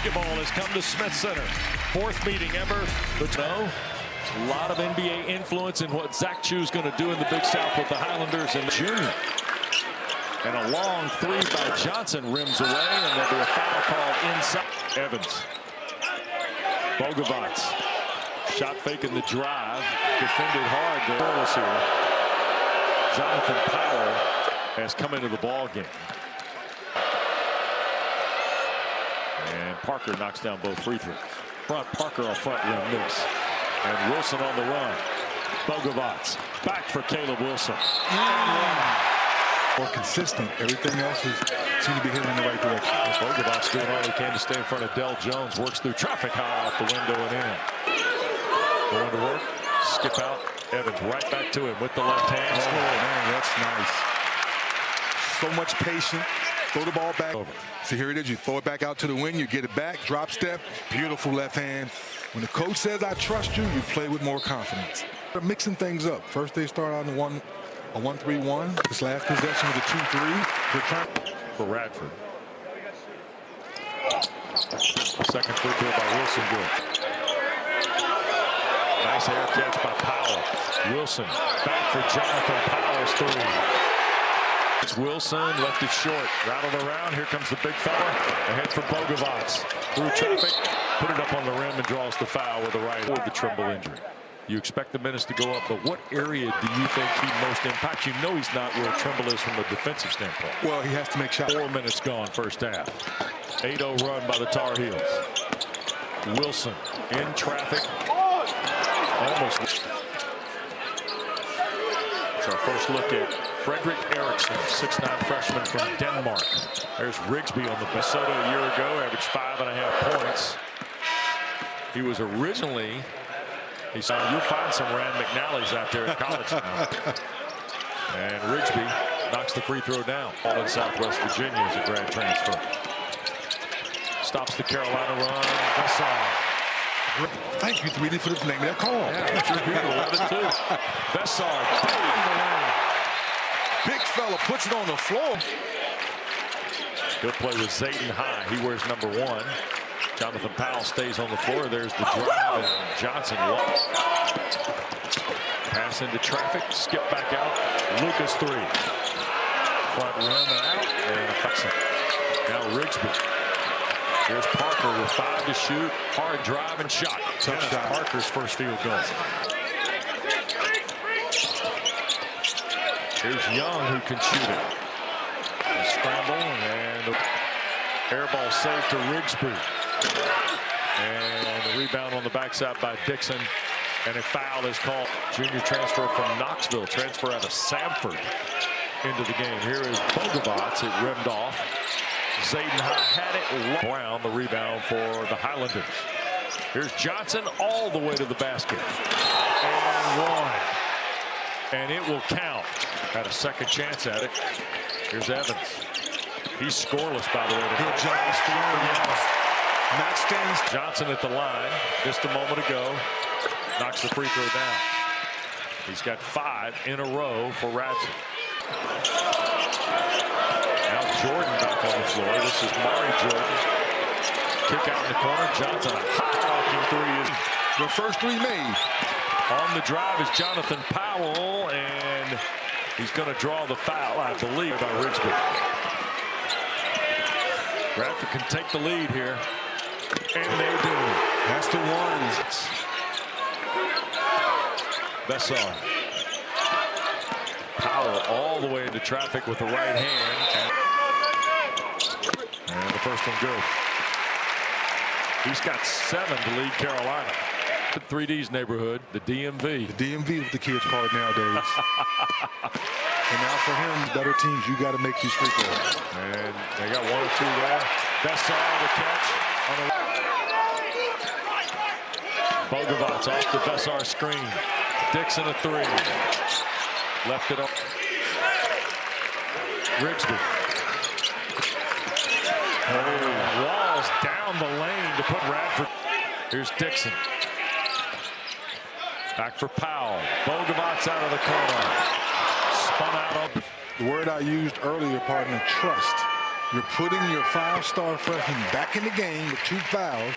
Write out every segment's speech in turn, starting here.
basketball has come to Smith Center. Fourth meeting ever. A lot of NBA influence in what Zach Chu's going to do in the Big South with the Highlanders and Junior. And a long three by Johnson rims away, and there'll be a foul called inside. Evans. Bogovats. Shot faking the drive. Defended hard. Careless here. Jonathan Powell has come into the ball game. And Parker knocks down both free throws. Parker off front rim miss. And Wilson on the run. Bogovats back for Caleb Wilson. More consistent. Everything else seems to be heading in the right direction. Bogovats doing all he can to stay in front of Del Jones. Works through traffic high off the window and in. Going to work. Skip out. Evans right back to him with the left hand. Oh, man, that's nice. So much patience. Throw the ball back. Over. So here it is. You throw it back out to the wing. You get it back. Drop step. Beautiful left hand. When the coach says, I trust you, you play with more confidence. They're mixing things up. First, they start on a 1-3-1. This last possession was a 2-3. For Radford. Second free throw by Wilson. Good. Nice air catch by Powell. Wilson back for Jonathan Powell's three. It's Wilson, left it short, rattled around. Here comes the big fella. Ahead for Bogovats. Through traffic, put it up on the rim and draws the foul with the right with the Trimble injury. You expect the minutes to go up, but what area do you think he most impacts? You know he's not where Trimble is from a defensive standpoint. Well, he has to make shots. 4 minutes gone first half. 8-0 run by the Tar Heels. Wilson in traffic. Almost. It's our first look at Frederick Eriksson, 6'9" freshman from Denmark. There's Rigsby on the Minnesota a year ago, averaged 5.5 points. He was originally, you'll find some Rand McNally's out there at college now. And Rigsby knocks the free throw down. All in Southwest Virginia is a grad transfer. Stops the Carolina run. Vessar. Thank you, 3D, for the name of that call. Yeah, sure people love it too. Vessar down the lane. Big fella puts it on the floor. Good play with Zayden High. He wears number 1. Jonathan Powell stays on the floor. There's the drive. And Johnson walks. Pass into traffic. Skip back out. Lucas 3. Front rim and out. And affects it. Now Rigsby. Here's Parker with 5 to shoot. Hard drive and shot. Tough shot. Parker's first field goal. Here's Young who can shoot it. A scramble and air ball saved to Rigsby. And a rebound on the backside by Dixon. And a foul is called. Junior transfer from Knoxville. Transfer out of Samford into the game. Here is Bogovats. It rimmed off. Zayden High had it. Brown the rebound for the Highlanders. Here's Johnson all the way to the basket. And one. And it will count. Had a second chance at it. Here's Evans. He's scoreless, by the way. Good job. Not stands. Johnson at the line just a moment ago. Knocks the free throw down. He's got 5 in a row for Radford. Now Jordan back on the floor. This is Mari Jordan. Kick out in the corner. Johnson a high-rocking 3. The first 3 made. On the drive is Jonathan Powell, and he's going to draw the foul, I believe, by Rigsby. Radford can take the lead here, and they do. That's the one. Vessar. Powell all the way into traffic with the right hand. And the first one good. He's got 7 to lead Carolina. 3D's neighborhood, the DMV. The DMV, what the kids call it nowadays. And now for him, better teams, you got to make these free throws. And they got 1 or 2 there. Vessar the catch. Bogovats off the Vessar screen. Dixon a 3. Left it up. Rigsby. Oh, Walls down the lane to put Radford. Here's Dixon. Back for Powell. Bogovats out of the corner. Spun out. The word I used earlier, partner, trust. You're putting your 5-star freshman back in the game with 2 fouls.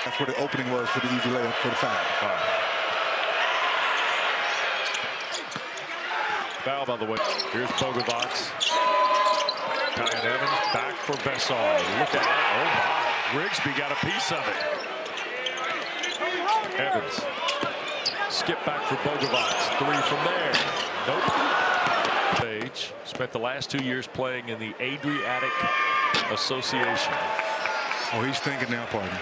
That's where the opening was for the easy layup for the foul. Foul, by the way. Here's Bogovac. Kyan Evans back for Vessar. Look out. Oh, my. Rigsby got a piece of it. Evans. Skip back for Bogovac. 3 from there. Nope. Page spent the last 2 years playing in the Adriatic Association. Oh, he's thinking now, partner.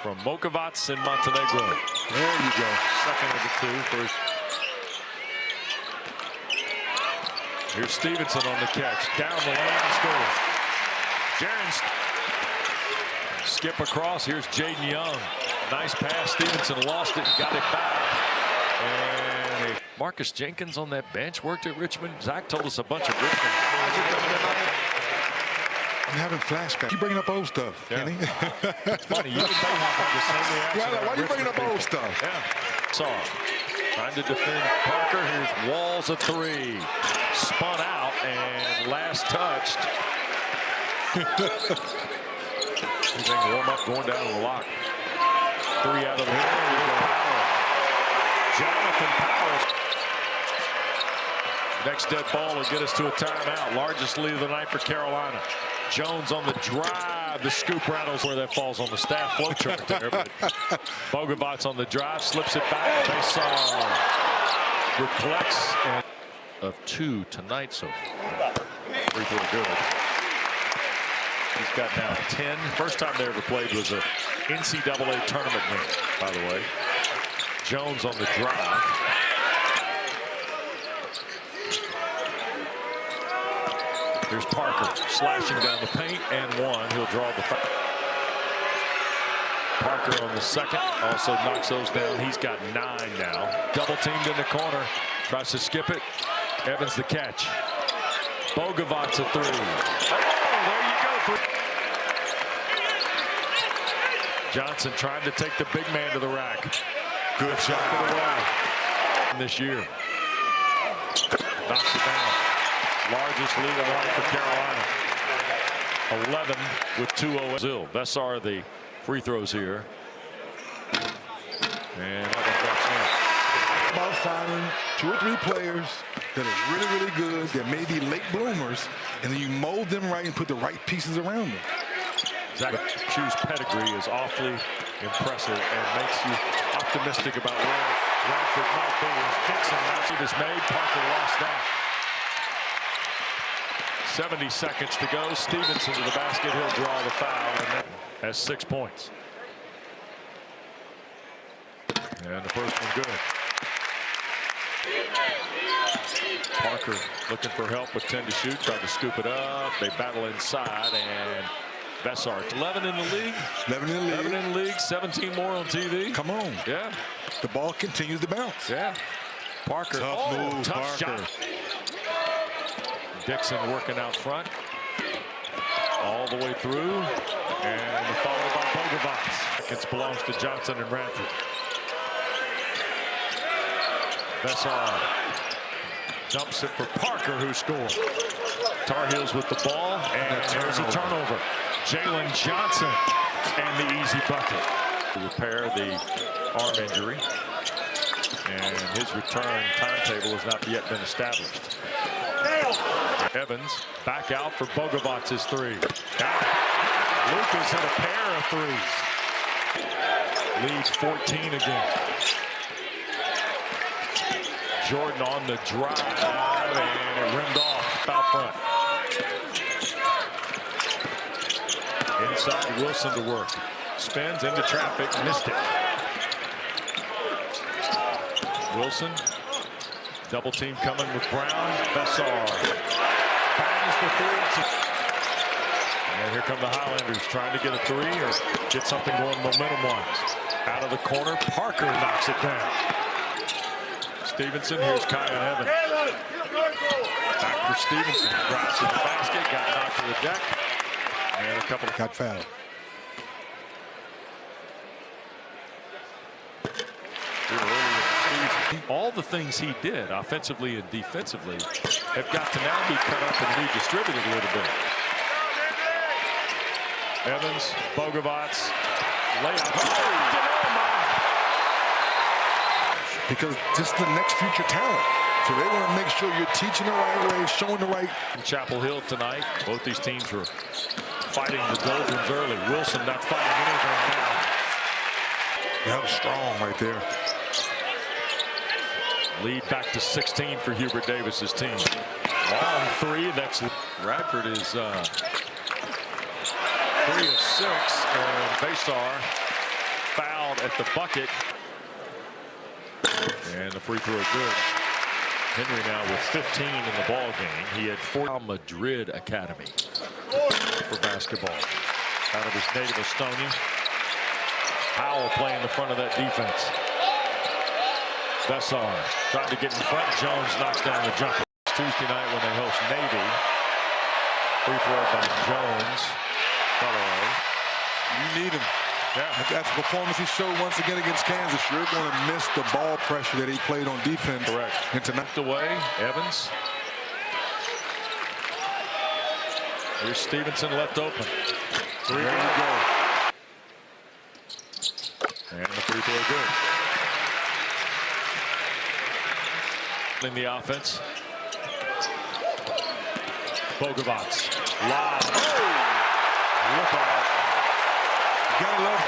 From Mokovac in Montenegro. There you go. Second of the 2 for his. Here's Stevenson on the catch. Down the lane and scores. Jaron skip across. Here's Jaden Young. Nice pass. Stevenson lost it and got it back. And Marcus Jenkins on that bench worked at Richmond. Zach told us a bunch of Richmond. I'm having flashbacks. You bringing up old stuff, Kenny? It's funny. You and they have the same reaction. Why are you bringing up old stuff? Yeah. Saw trying to defend Parker. Here's Walls, a 3. Spun out and last touched. Everything warm up, going down to the lock. 3 out of the Jonathan Powell. Next dead ball will get us to a timeout. Largest lead of the night for Carolina. Jones on the drive. The scoop rattles where that falls on the staff flow chart there. But Bogovac on the drive, slips it back. Vessar reflects and of 2 tonight so far. Free throw good. He's got now 10. First time they ever played was a NCAA tournament game, by the way. Jones on the drive. Here's Parker slashing down the paint and 1. He'll draw the foul. Parker on the second also knocks those down. He's got 9 now. Double teamed in the corner. Tries to skip it. Evans the catch. Bogovac a 3. Oh, there you go. Johnson trying to take the big man to the rack. Good shot away this year. Knocks it down. Largest lead of the night for Carolina. 11 with 2-0. Brazil. Vessar the free throws here. And about finding 2 or 3 players that are really, really good, that may be late bloomers, and then you mold them right and put the right pieces around them. Zach Chu's pedigree is awfully impressive and makes you optimistic about where Radford might be. Dixon now is made. Parker lost that. 70 seconds to go. Stevenson to the basket. He'll draw the foul and that has 6 points. And the first one good. Parker looking for help with 10 to shoot. Tried to scoop it up. They battle inside and Vessar 11 in the league. 11 in the league. 11 in the league. 17 more on TV. Come on. Yeah. The ball continues to bounce. Yeah. Parker. Tough move, tough Parker. shot. Dixon working out front. All the way through. And followed by Bogovac. It belongs to Johnson and Radford. Vessar dumps it for Parker, who scored. Tar Heels with the ball, and there's a turnover. Jalen Johnson and the easy bucket. To repair the arm injury, and his return timetable has not yet been established. Evans back out for Bogovac's 3. Lucas hit a pair of 3s. Leads 14 again. Jordan on the drive, and it rimmed off out front. Inside Wilson to work. Spins into traffic, missed it. Wilson, double team coming with Brown. Vessar bangs the 3. And here come the Highlanders trying to get a 3 or get something going momentum-wise. Out of the corner, Parker knocks it down. Stevenson, here's Kyan Evans. Back for Stevenson, drops in the basket, got knocked to the deck, and a couple of got fouled. Early in the season. All the things he did offensively and defensively have got to now be cut up and redistributed a little bit. Evans, Bogovats, layup. Because just the next future talent. So they want to make sure you're teaching the right way, showing the right. Chapel Hill tonight. Both these teams were fighting the doldrums early. Wilson not fighting anything now. That was strong right there. Lead back to 16 for Hubert Davis's team. Long three. That's Radford is 3 of 6, and Baystar fouled at the bucket, and the free throw good. Henry now with 15 in the ball game. He had 4 Madrid Academy for basketball out of his native Estonia. Powell playing the front of that defense. Bessar tried to get in front. Jones knocks down the jumper. Tuesday night when they host Navy. Free throw by Jones. You need him. Yeah. That's the performance he showed once again against Kansas. You're going to miss the ball pressure that he played on defense. Correct. And tonight. Away, Evans. Here's Stevenson left open. There you go. And the free throw good. In the offense. Bogovats. Lob. Oh! Look out. Gotta love.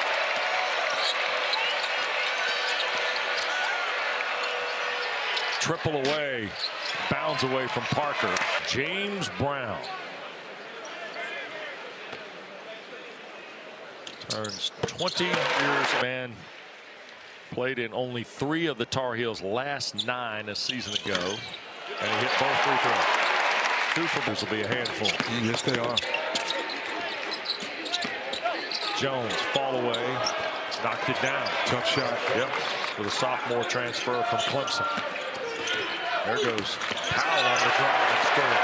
Triple away. Bounds away from Parker. James Brown. Turns 20 years. Man played in only 3 of the Tar Heels' last 9 a season ago. And he hit both free throws. 2 for this will be a handful. Yes, they are. Jones, fall away, knocked it down. Tough shot. Yep. With a sophomore transfer from Clemson. There goes Powell on the drive and score.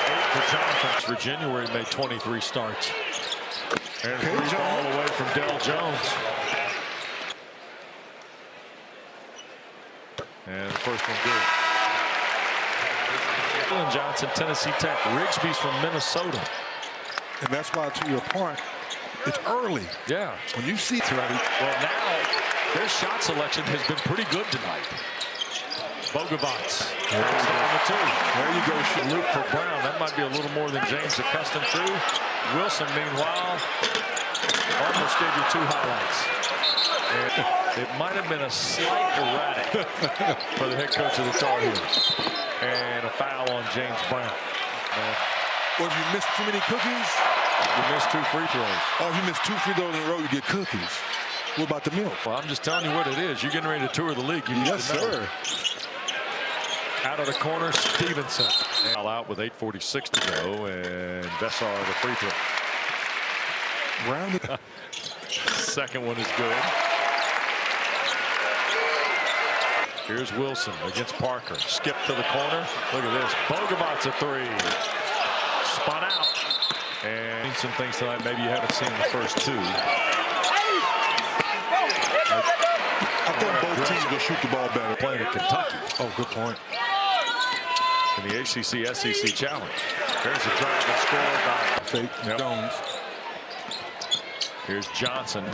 8 for Jonathan. Virginia, where he made 23 starts. And free ball away from Del Jones. And the first one good. Johnson, Tennessee Tech. Rigsby's from Minnesota. And that's why, to your point, it's early. Yeah. When you see well, now their shot selection has been pretty good tonight. Bogovats. There you go. Luke for Brown. That might be a little more than James accustomed to. Wilson, meanwhile, almost gave you 2 highlights. And it might have been a slight erratic for the head coach of the Tar Heels. And a foul on James Brown. Well, if you missed too many cookies, you missed 2 free throws. Oh, if you missed 2 free throws in a row, you get cookies. What about the milk? Well, I'm just telling you what it is. You're getting ready to tour the league. You yes, sir. Out of the corner, Stevenson. All out with 8:46 to go, and Bessar the free throw. Rounded. Second one is good. Here's Wilson against Parker. Skip to the corner. Look at this. Bogovats a 3. Spun out. And some things tonight maybe you haven't seen the first 2. I think both teams will shoot the ball better. Playing at Kentucky. Oh, good point. In the ACC-SEC Challenge. There's a drive and score by Jones. Here's Johnson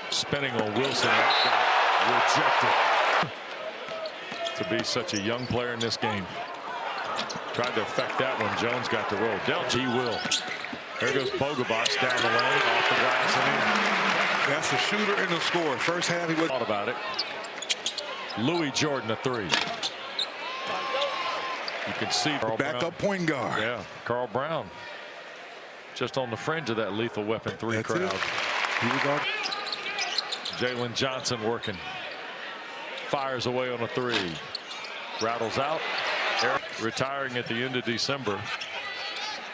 spinning on Wilson. That got rejected. To be such a young player in this game. Tried to affect that one. Jones got the roll. Delgy will. There goes Bogovats down the lane, off the glass and in. That's the shooter and the scorer. First half, he was thought about it. Louis Jordan a 3. You can see backup point guard. Yeah, Carl Brown. Just on the fringe of that lethal weapon 3 That's crowd. It. He was on. Jalen Johnson working. Fires away on a 3. Rattles out. Eric retiring at the end of December.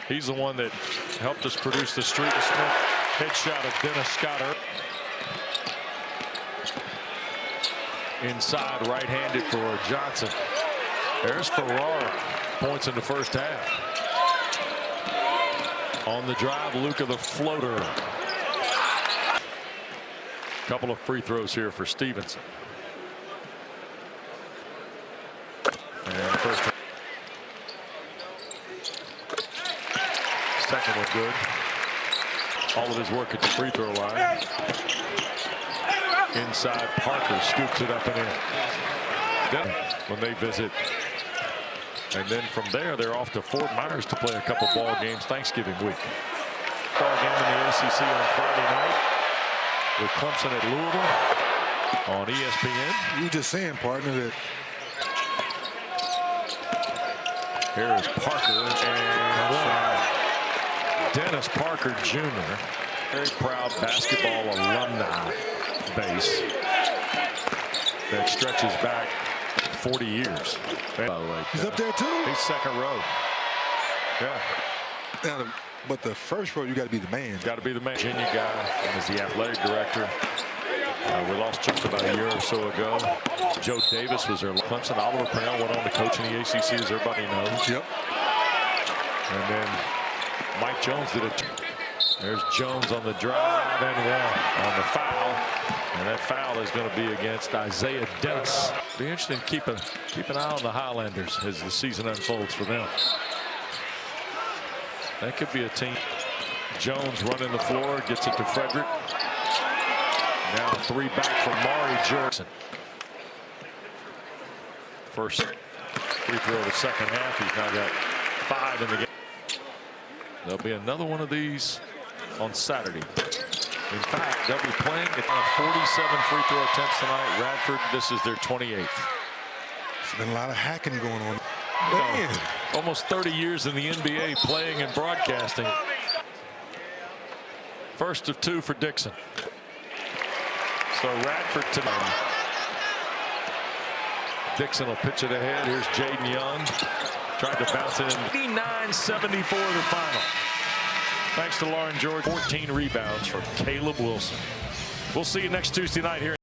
He's the one that helped us produce the Street Smith headshot of Dennis Scott. Inside, right-handed for Johnson. There's Ferrara. Points in the first half. On the drive, Luka the floater. Couple of free throws here for Stevenson. Second one good. All of his work at the free throw line. Inside, Parker scoops it up and in. Then when they visit. And then from there, they're off to Fort Myers to play a couple ball games Thanksgiving week. Ball game in the ACC on Friday night with Clemson at Louisville on ESPN. You were just saying, partner, that here is Parker and Dennis Parker Jr. Very proud basketball alumni base that stretches back 40 years. By the way, he's up there too. He's second row. Yeah. Now, but the first row, you got to be the man. Got to be the man. Virginia guy is the athletic director. We lost Chuck about a year or so ago. Joe Davis was their Clemson. Oliver Purnell went on to coach in the ACC, as everybody knows. Yep. And then Mike Jones did it. There's Jones on the drive and one on the foul. And that foul is going to be against Isaiah Dennis. Be interesting to keep an eye on the Highlanders as the season unfolds for them. That could be a team. Jones running the floor, gets it to Frederick. Now three back from Mari Jerkson. First free throw of the second half. He's now got 5 in the game. There'll be another one of these on Saturday. In fact, they'll be playing at 47 free throw attempts tonight. Radford, this is their 28th. There's been a lot of hacking going on. Almost 30 years in the NBA playing and broadcasting. First of 2 for Dixon. So Radford tonight. Dixon will pitch it ahead. Here's Jaden Young. Tried to bounce it in. 89-74 the final. Thanks to Lauren George. 14 rebounds for Caleb Wilson. We'll see you next Tuesday night here.